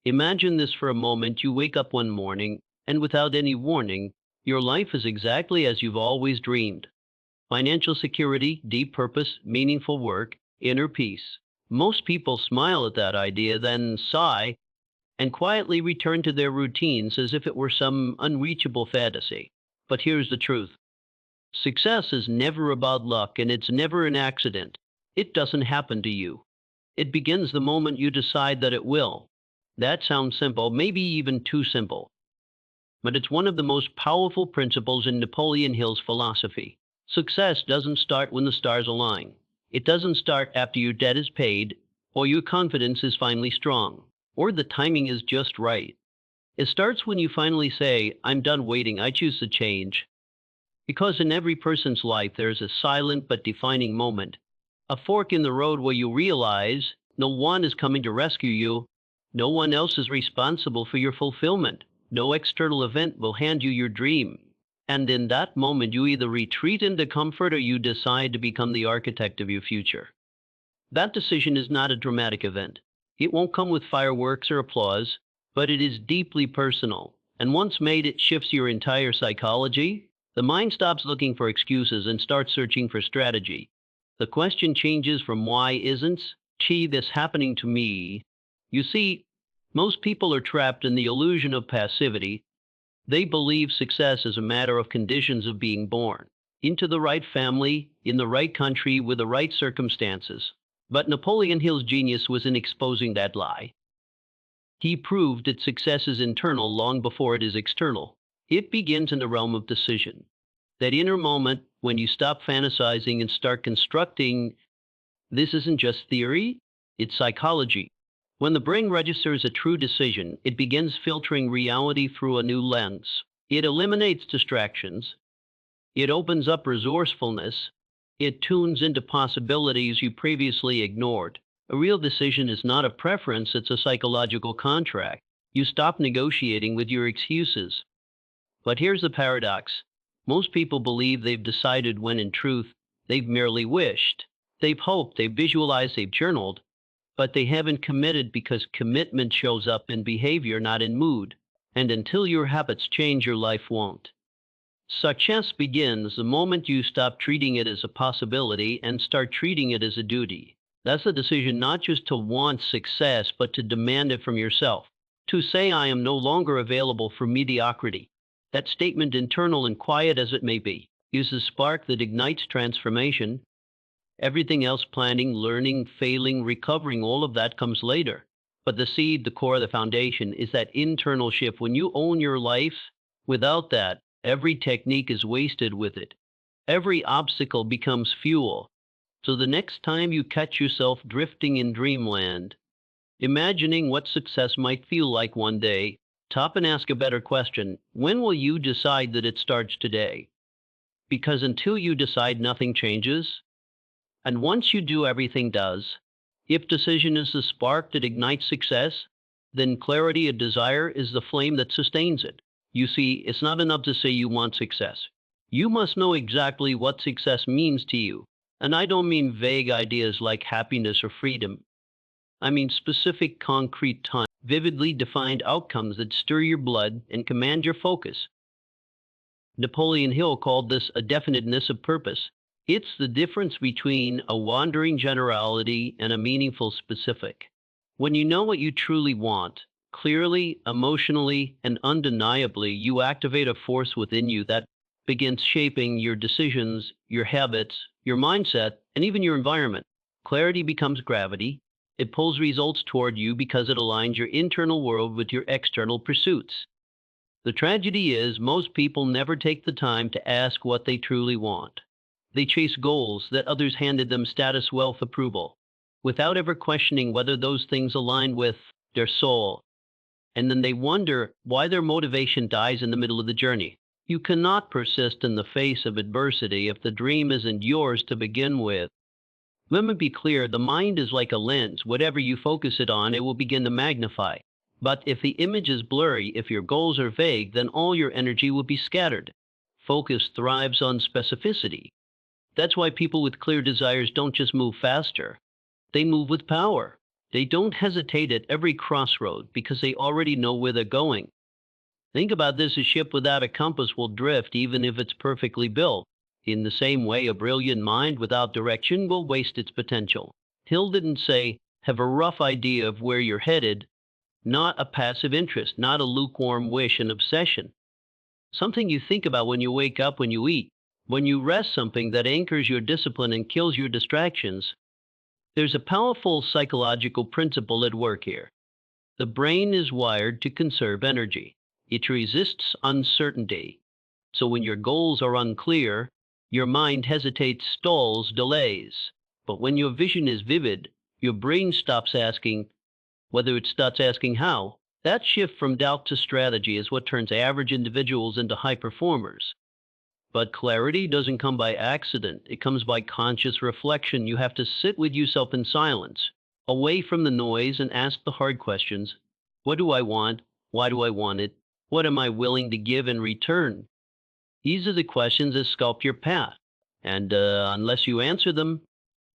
Imagine this for a moment. You wake up one morning, and without any warning, your life is exactly as you've always dreamed. Financial security, deep purpose, meaningful work, inner peace. Most people smile at that idea, then sigh, and quietly return to their routines as if it were some unreachable fantasy. But here's the truth. Success is never about luck, and it's never an accident. It doesn't happen to you. It begins the moment you decide that it will. That sounds simple, maybe even too simple. But it's one of the most powerful principles in Napoleon Hill's philosophy. Success doesn't start when the stars align. It doesn't start after your debt is paid, or your confidence is finally strong, or the timing is just right. It starts when you finally say, I'm done waiting, I choose to change. Because in every person's life, there's a silent but defining moment, a fork in the road where you realize no one is coming to rescue you, no one else is responsible for your fulfillment, no external event will hand you your dream. And in that moment, you either retreat into comfort or you decide to become the architect of your future. That decision is not a dramatic event. It won't come with fireworks or applause, but it is deeply personal. And once made, it shifts your entire psychology. The mind stops looking for excuses and starts searching for strategy. The question changes from why isn't, gee, this happening to me? You see, most people are trapped in the illusion of passivity. They believe success is a matter of conditions of being born into the right family, in the right country, with the right circumstances. But Napoleon Hill's genius was in exposing that lie. He proved that success is internal long before it is external. It begins in the realm of decision. That inner moment when you stop fantasizing and start constructing. This isn't just theory, it's psychology. When the brain registers a true decision, it begins filtering reality through a new lens. It eliminates distractions. It opens up resourcefulness. It tunes into possibilities you previously ignored. A real decision is not a preference, it's a psychological contract. You stop negotiating with your excuses. But here's the paradox. Most people believe they've decided when in truth, they've merely wished. They've hoped, they've visualized, they've journaled, but they haven't committed because commitment shows up in behavior, not in mood. And until your habits change, your life won't. Success begins the moment you stop treating it as a possibility and start treating it as a duty. That's a decision not just to want success, but to demand it from yourself. To say, I am no longer available for mediocrity. That statement, internal and quiet as it may be, is the spark that ignites transformation. Everything else, planning, learning, failing, recovering, all of that comes later. But the seed, the core, the foundation is that internal shift. When you own your life, without that, every technique is wasted with it. Every obstacle becomes fuel. So the next time you catch yourself drifting in dreamland, imagining what success might feel like one day, stop and ask a better question. When will you decide that it starts today? Because until you decide, nothing changes. And once you do, everything does. If decision is the spark that ignites success, then clarity of desire is the flame that sustains it. You see, it's not enough to say you want success. You must know exactly what success means to you. And I don't mean vague ideas like happiness or freedom. I mean specific, concrete time, vividly defined outcomes that stir your blood and command your focus. Napoleon Hill called this a definiteness of purpose. It's the difference between a wandering generality and a meaningful specific. When you know what you truly want, clearly, emotionally, and undeniably, you activate a force within you that begins shaping your decisions, your habits, your mindset, and even your environment. Clarity becomes gravity. It pulls results toward you because it aligns your internal world with your external pursuits. The tragedy is most people never take the time to ask what they truly want. They chase goals that others handed them, status, wealth, approval, without ever questioning whether those things align with their soul. And then they wonder why their motivation dies in the middle of the journey. You cannot persist in the face of adversity if the dream isn't yours to begin with. Let me be clear, the mind is like a lens. Whatever you focus it on, it will begin to magnify. But if the image is blurry, if your goals are vague, then all your energy will be scattered. Focus thrives on specificity. That's why people with clear desires don't just move faster. They move with power. They don't hesitate at every crossroad because they already know where they're going. Think about this: a ship without a compass will drift even if it's perfectly built. In the same way, a brilliant mind without direction will waste its potential. Hill didn't say, have a rough idea of where you're headed, not a passive interest, not a lukewarm wish and obsession. Something you think about when you wake up, when you eat, when you rest, something that anchors your discipline and kills your distractions. There's a powerful psychological principle at work here. The brain is wired to conserve energy. It resists uncertainty. So when your goals are unclear, your mind hesitates, stalls, delays. But when your vision is vivid, your brain stops asking whether it starts asking how. That shift from doubt to strategy is what turns average individuals into high performers. But clarity doesn't come by accident. It comes by conscious reflection. You have to sit with yourself in silence, away from the noise, and ask the hard questions. What do I want? Why do I want it? What am I willing to give in return? These are the questions that sculpt your path. And unless you answer them,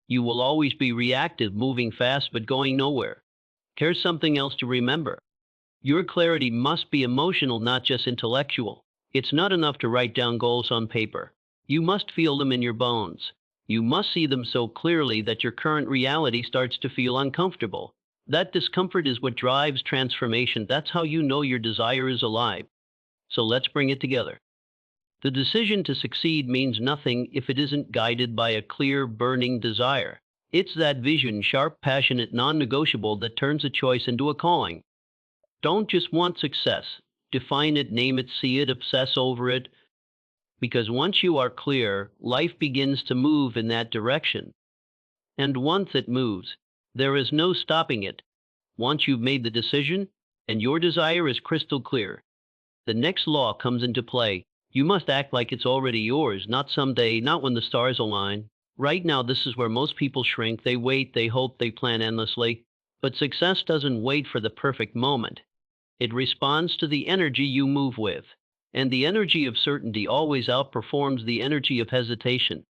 you will always be reactive, moving fast but going nowhere. Here's something else to remember. Your clarity must be emotional, not just intellectual. It's not enough to write down goals on paper. You must feel them in your bones. You must see them so clearly that your current reality starts to feel uncomfortable. That discomfort is what drives transformation. That's how you know your desire is alive. So let's bring it together. The decision to succeed means nothing if it isn't guided by a clear, burning desire. It's that vision, sharp, passionate, non-negotiable, that turns a choice into a calling. Don't just want success. Define it, name it, see it, obsess over it. Because once you are clear, life begins to move in that direction. And once it moves, there is no stopping it. Once you've made the decision, and your desire is crystal clear, the next law comes into play. You must act like it's already yours, not someday, not when the stars align. Right now, this is where most people shrink. They wait, they hope, they plan endlessly. But success doesn't wait for the perfect moment. It responds to the energy you move with. And the energy of certainty always outperforms the energy of hesitation.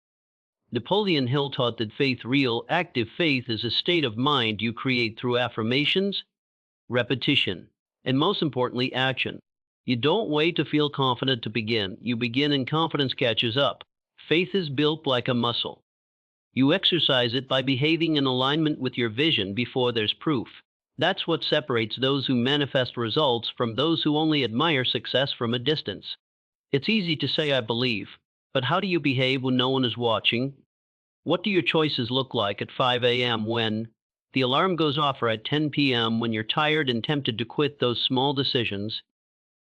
Napoleon Hill taught that faith, real, active faith, is a state of mind you create through affirmations, repetition, and most importantly, action. You don't wait to feel confident to begin. You begin and confidence catches up. Faith is built like a muscle. You exercise it by behaving in alignment with your vision before there's proof. That's what separates those who manifest results from those who only admire success from a distance. It's easy to say, I believe, but how do you behave when no one is watching? What do your choices look like at 5 a.m. when the alarm goes off, or at 10 p.m. when you're tired and tempted to quit? Those small decisions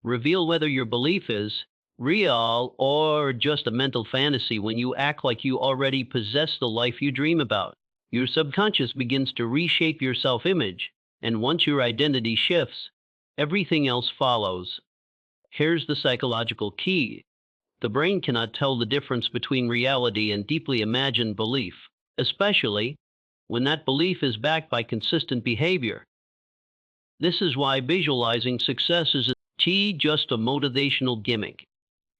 reveal whether your belief is real or just a mental fantasy. When you act like you already possess the life you dream about, your subconscious begins to reshape your self-image, and once your identity shifts, everything else follows. Here's the psychological key. The brain cannot tell the difference between reality and deeply imagined belief, especially when that belief is backed by consistent behavior. This is why visualizing success is just a motivational gimmick.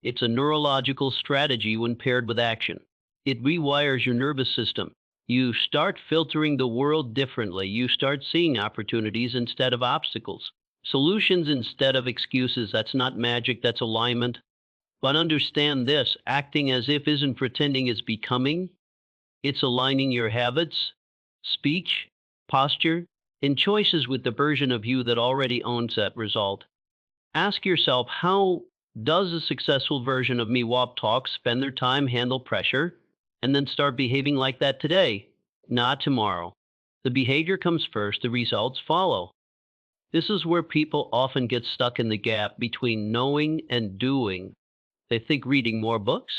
It's a neurological strategy when paired with action. It rewires your nervous system. You start filtering the world differently. You start seeing opportunities instead of obstacles, solutions instead of excuses. That's not magic, that's alignment. But understand this: acting as if isn't pretending, it's becoming. It's aligning your habits, speech, posture, and choices with the version of you that already owns that result. Ask yourself, how does a successful version of me walk, talk, spend their time, handle pressure? And then start behaving like that today, not tomorrow. The behavior comes first, the results follow. This is where people often get stuck, in the gap between knowing and doing. They think reading more books,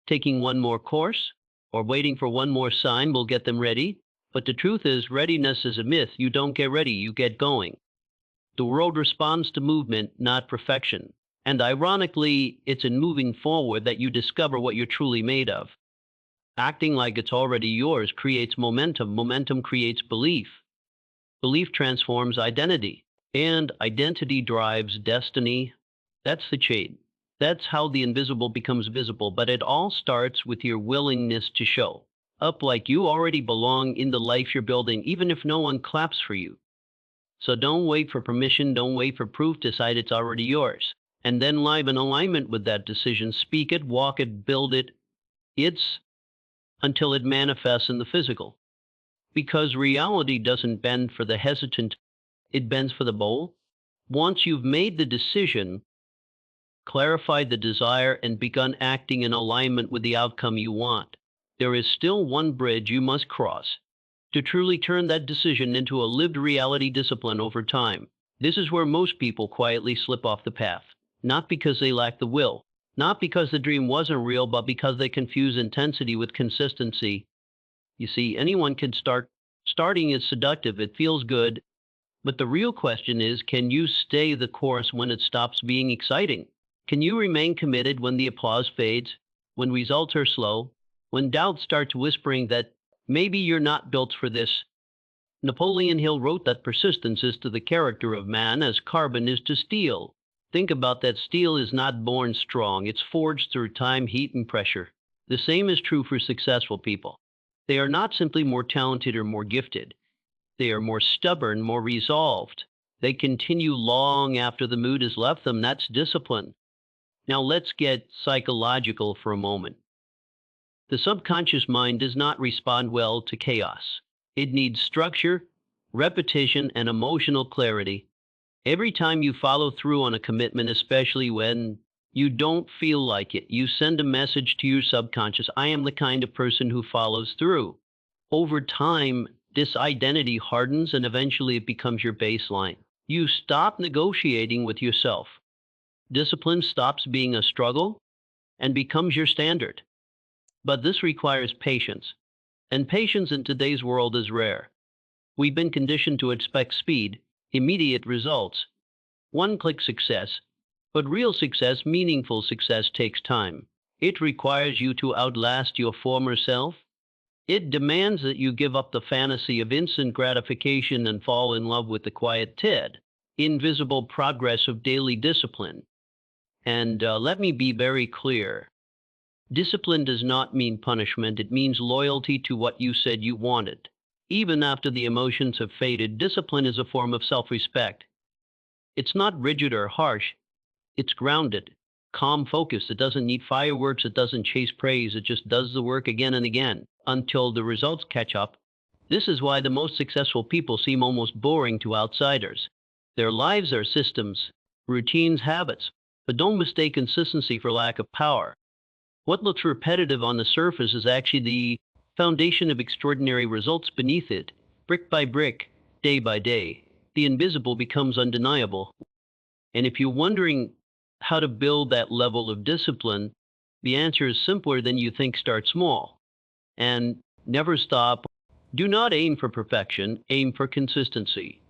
taking one more course, or waiting for one more sign will get them ready. But the truth is, readiness is a myth. You don't get ready, you get going. The world responds to movement, not perfection. And ironically, it's in moving forward that you discover what you're truly made of. Acting like it's already yours creates momentum. Momentum creates belief. Belief transforms identity. And identity drives destiny. That's the chain. That's how the invisible becomes visible. But it all starts with your willingness to show. up like you already belong in the life you're building, even if no one claps for you. So don't wait for permission, don't wait for proof, decide it's already yours. And then live in alignment with that decision. Speak it, walk it, build it. It's until it manifests in the physical. Because reality doesn't bend for the hesitant, it bends for the bold. Once you've made the decision, clarified the desire, and begun acting in alignment with the outcome you want, there is still one bridge you must cross to truly turn that decision into a lived reality discipline over time. This is where most people quietly slip off the path, not because they lack the will, not because the dream wasn't real, but because they confuse intensity with consistency. You see, anyone can start. Starting is seductive, it feels good, but the real question is, can you stay the course when it stops being exciting? Can you remain committed when the applause fades, when results are slow, when doubt starts whispering that maybe you're not built for this? Napoleon Hill wrote that persistence is to the character of man as carbon is to steel. Think about that: steel is not born strong, it's forged through time, heat, and pressure. The same is true for successful people. They are not simply more talented or more gifted. They are more stubborn, more resolved. They continue long after the mood has left them. That's discipline. Now let's get psychological for a moment. The subconscious mind does not respond well to chaos. It needs structure, repetition, and emotional clarity. Every time you follow through on a commitment, especially when you don't feel like it, you send a message to your subconscious: I am the kind of person who follows through. Over time, this identity hardens and eventually it becomes your baseline. You stop negotiating with yourself. Discipline stops being a struggle and becomes your standard. But this requires patience. And patience in today's world is rare. We've been conditioned to expect speed, immediate results, one click success. But real success, meaningful success, takes time. It requires you to outlast your former self. It demands that you give up the fantasy of instant gratification and fall in love with the quiet invisible progress of daily discipline. And let me be very clear. Discipline does not mean punishment. It means loyalty to what you said you wanted. Even after the emotions have faded, discipline is a form of self-respect. It's not rigid or harsh. It's grounded, calm, focused. It doesn't need fireworks. It doesn't chase praise. It just does the work again and again until the results catch up. This is why the most successful people seem almost boring to outsiders. Their lives are systems, routines, habits. But don't mistake consistency for lack of power. What looks repetitive on the surface is actually the foundation of extraordinary results beneath it. Brick by brick, day by day, the invisible becomes undeniable. And if you're wondering how to build that level of discipline, the answer is simpler than you think. Start small and never stop. Do not aim for perfection, aim for consistency.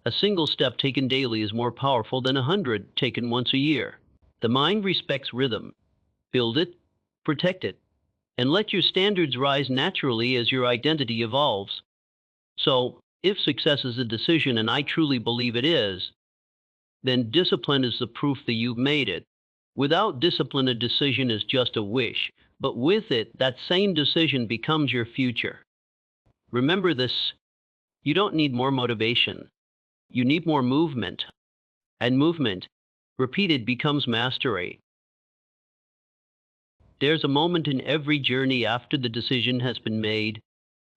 A single step taken daily is more powerful than 100 taken once a year. The mind respects rhythm. Build it, protect it, and let your standards rise naturally as your identity evolves. So, if success is a decision, and I truly believe it is, then discipline is the proof that you've made it. Without discipline, a decision is just a wish, but with it, that same decision becomes your future. Remember this: you don't need more motivation, you need more movement. And movement, repeated, becomes mastery. There's a moment in every journey after the decision has been made,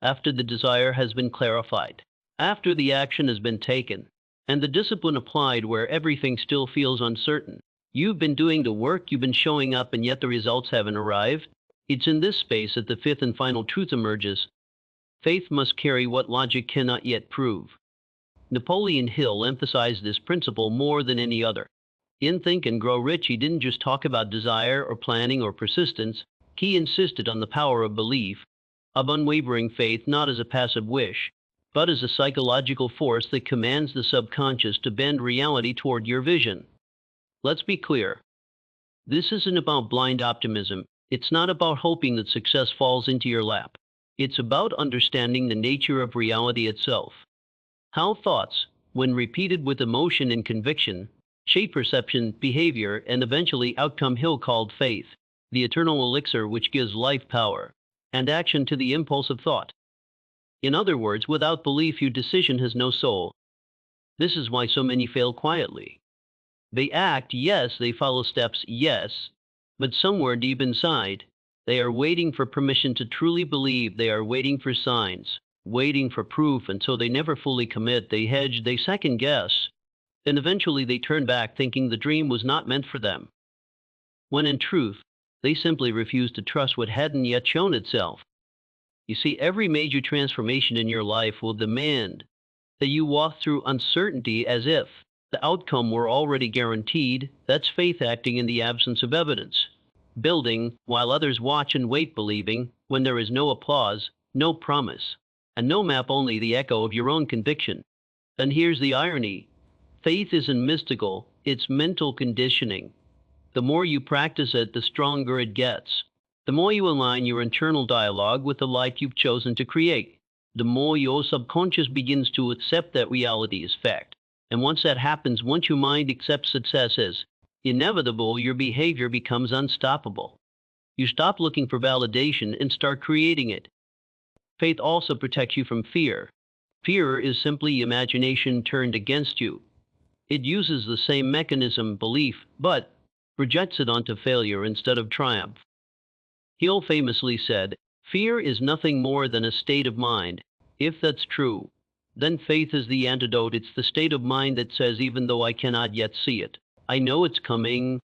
after the desire has been clarified, after the action has been taken, and the discipline applied, where everything still feels uncertain. You've been doing the work, you've been showing up, and yet the results haven't arrived. It's in this space that the fifth and final truth emerges. Faith must carry what logic cannot yet prove. Napoleon Hill emphasized this principle more than any other. In Think and Grow Rich, he didn't just talk about desire or planning or persistence. He insisted on the power of belief, of unwavering faith, not as a passive wish, but as a psychological force that commands the subconscious to bend reality toward your vision. Let's be clear. This isn't about blind optimism. It's not about hoping that success falls into your lap. It's about understanding the nature of reality itself. How thoughts, when repeated with emotion and conviction, shape perception, behavior, and eventually outcome. Hill called faith the eternal elixir which gives life power. and action to the impulse of thought. In other words, without belief, your decision has no soul. This is why so many fail quietly. They act, yes, they follow steps, yes, but somewhere deep inside, they are waiting for permission to truly believe. They are waiting for signs, waiting for proof, and so they never fully commit. They hedge, they second guess, then eventually they turn back thinking the dream was not meant for them, when in truth, they simply refuse to trust what hadn't yet shown itself. You see, every major transformation in your life will demand that you walk through uncertainty as if the outcome were already guaranteed. That's faith acting in the absence of evidence. Building while others watch and wait, believing when there is no applause, no promise, and no map, only the echo of your own conviction. And here's the irony: faith isn't mystical, it's mental conditioning. The more you practice it, the stronger it gets. The more you align your internal dialogue with the life you've chosen to create, the more your subconscious begins to accept that reality is fact. And once that happens, once your mind accepts success as inevitable, your behavior becomes unstoppable. You stop looking for validation and start creating it. Faith also protects you from fear. Fear is simply imagination turned against you. It uses the same mechanism, belief, but projects it onto failure instead of triumph. Hill famously said, "Fear is nothing more than a state of mind." If that's true, then faith is the antidote. It's the state of mind that says, even though I cannot yet see it, I know it's coming.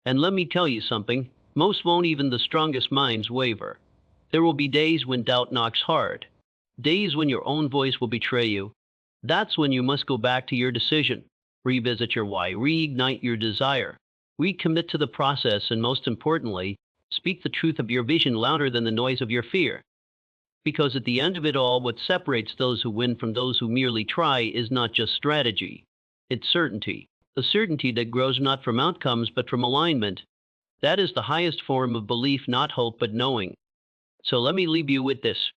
And let me tell you something, most won't. Even the strongest minds waver. There will be days when doubt knocks hard, days when your own voice will betray you. That's when you must go back to your decision, revisit your why, reignite your desire, recommit to the process, and most importantly, speak the truth of your vision louder than the noise of your fear. Because at the end of it all, what separates those who win from those who merely try is not just strategy, it's certainty. A certainty that grows not from outcomes but from alignment. That is the highest form of belief, not hope but knowing. So let me leave you with this.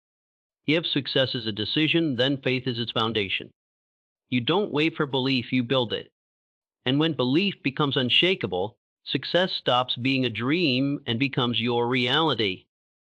If success is a decision, then faith is its foundation. You don't wait for belief, you build it. And when belief becomes unshakable, success stops being a dream and becomes your reality.